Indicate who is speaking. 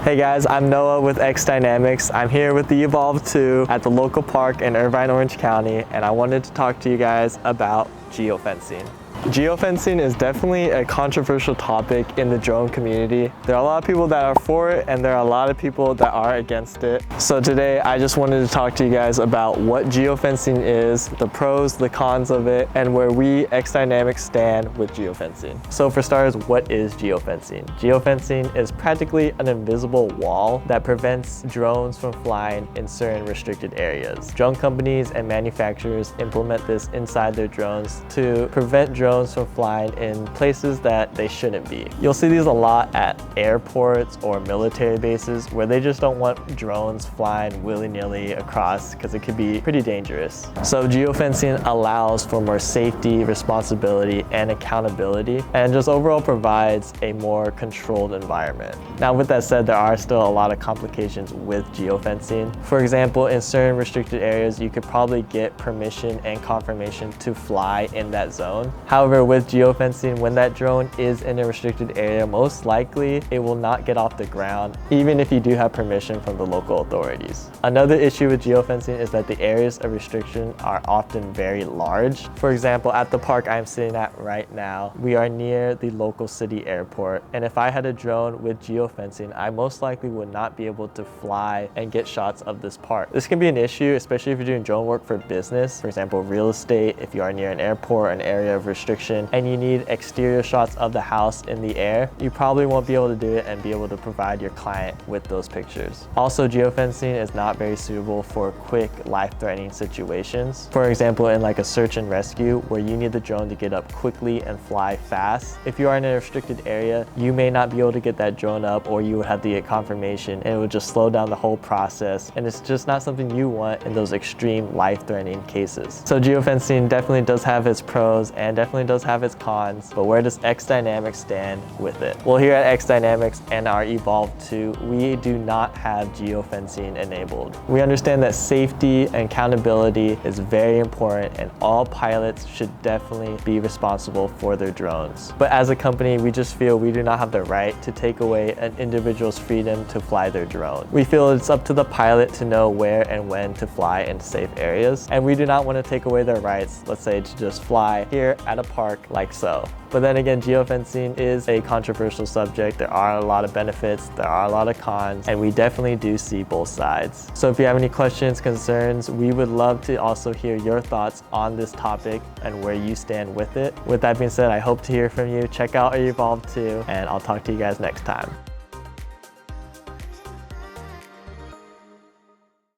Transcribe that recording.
Speaker 1: Hey guys, I'm Noah with XDynamics. I'm here with the Evolve 2 at the local park in Irvine, Orange County, and I wanted to talk to you guys about geofencing. Geofencing is definitely a controversial topic in the drone community. There are a lot of people that are for it and there are a lot of people that are against it. So today I just wanted to talk to you guys about what geofencing is, the pros, the cons of it, and where we XDynamics stand with geofencing. So for starters, what is geofencing? Geofencing is practically an invisible wall that prevents drones from flying in certain restricted areas. Drone companies and manufacturers implement this inside their drones to prevent drones from flying in places that they shouldn't be. You'll see these a lot at airports or military bases where they just don't want drones flying willy-nilly across because it could be pretty dangerous. So geofencing allows for more safety, responsibility, and accountability, and just overall provides a more controlled environment. Now with that said, there are still a lot of complications with geofencing. For example, in certain restricted areas, you could probably get permission and confirmation to fly in that zone. However, with geofencing, when that drone is in a restricted area, most likely it will not get off the ground, even if you do have permission from the local authorities. Another issue with geofencing is that the areas of restriction are often very large. For example, at the park I'm sitting at right now, we are near the local city airport, and if I had a drone with geofencing, I most likely would not be able to fly and get shots of this park. This can be an issue, especially if you're doing drone work for business. For example, real estate, if you are near an airport, an area of restriction, and you need exterior shots of the house in the air, you probably won't be able to do it and be able to provide your client with those pictures. Also, geofencing is not very suitable for quick, life-threatening situations. For example, in like a search and rescue where you need the drone to get up quickly and fly fast. If you are in a restricted area, you may not be able to get that drone up, or you would have to get confirmation, and it would just slow down the whole process, and it's just not something you want in those extreme life-threatening cases. So geofencing definitely does have its pros and definitely does have its cons, but where does XDynamics stand with it? Well, here at XDynamics and our Evolve 2, we do not have geofencing enabled. We understand that safety and accountability is very important, and all pilots should definitely be responsible for their drones. But as a company, we just feel we do not have the right to take away an individual's freedom to fly their drone. We feel it's up to the pilot to know where and when to fly in safe areas, and we do not want to take away their rights, let's say, to just fly here at a park like so. But then again, geofencing is a controversial subject. There are a lot of benefits, there are a lot of cons, and we definitely do see both sides. So if you have any questions, concerns, we would love to also hear your thoughts on this topic and where you stand with it. With that being said, I hope to hear from you. Check out our Evolve 2, and I'll talk to you guys next time.